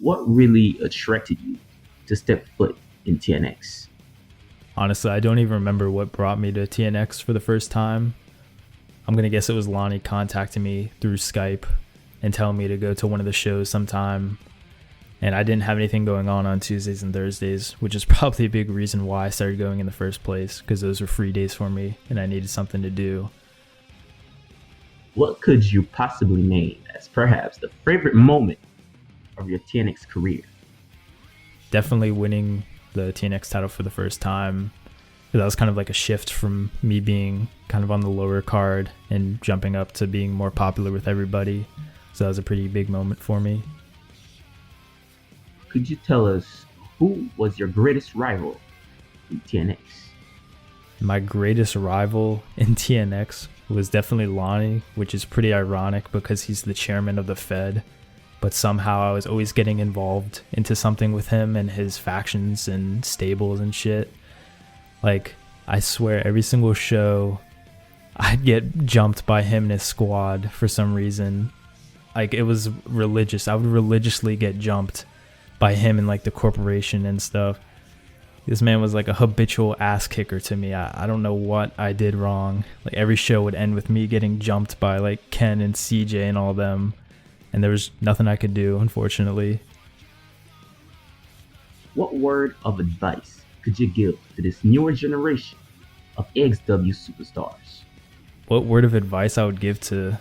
What really attracted you to step foot in TNX? Honestly, I don't even remember what brought me to TNX for the first time. I'm going to guess it was Lonnie contacting me through Skype and telling me to go to one of the shows sometime. And I didn't have anything going on Tuesdays and Thursdays, which is probably a big reason why I started going in the first place, because those were free days for me and I needed something to do. What could you possibly name as perhaps the favorite moment of your TNX career? Definitely winning the TNX title for the first time. That was kind of like a shift from me being kind of on the lower card and jumping up to being more popular with everybody. So that was a pretty big moment for me. Could you tell us who was your greatest rival in TNX? My greatest rival in TNX was definitely Lonnie, which is pretty ironic because he's the chairman of the Fed. But somehow I was always getting involved into something with him and his factions and stables and shit. Like, I swear every single show I'd get jumped by him and his squad for some reason. Like, it was religious. I would religiously get jumped by him and like the corporation and stuff. This man was like a habitual ass kicker to me. I don't know what I did wrong. Like, every show would end with me getting jumped by like Ken and CJ and all them. And there was nothing I could do, unfortunately. What word of advice could you give to this newer generation of XW superstars? What word of advice I would give to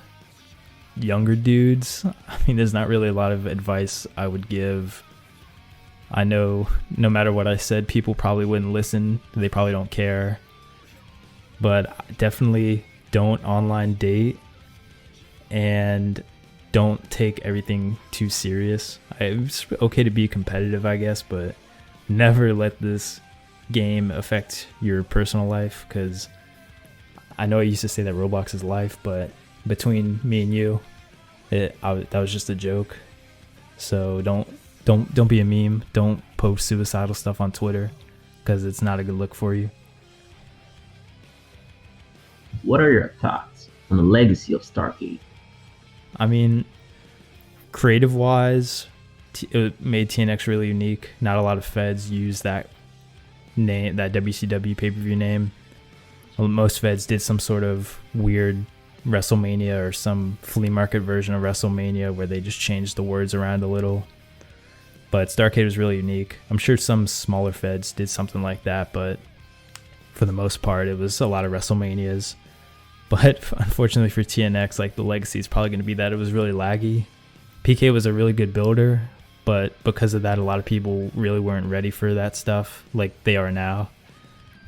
younger dudes? I mean, there's not really a lot of advice I would give. I know no matter what I said, people probably wouldn't listen. They probably don't care. But definitely don't online date. And don't take everything too serious. It's okay to be competitive, I guess, but never let this game affect your personal life, because I know I used to say that Roblox is life, but between me and you, that was just a joke. So don't be a meme. Don't post suicidal stuff on Twitter, because it's not a good look for you. What are your thoughts on the legacy of Starrcade? I mean, creative wise, it made TNX really unique. Not a lot of feds use that name, that WCW pay-per-view name. Most feds did some sort of weird WrestleMania or some flea market version of WrestleMania where they just changed the words around a little. But Starrcade was really unique. I'm sure some smaller feds did something like that, but for the most part, it was a lot of WrestleManias. But unfortunately for TNX, like, the legacy is probably going to be that it was really laggy. PK was a really good builder, but because of that, a lot of people really weren't ready for that stuff like they are now.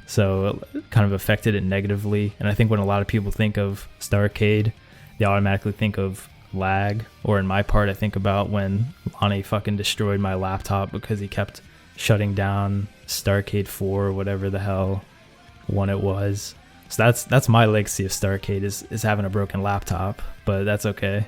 So it kind of affected it negatively. And I think when a lot of people think of Starrcade, they automatically think of lag. Or in my part, I think about when Lonnie fucking destroyed my laptop because he kept shutting down Starrcade 4 or whatever the hell one it was. So that's my legacy of Starrcade is having a broken laptop, but that's okay.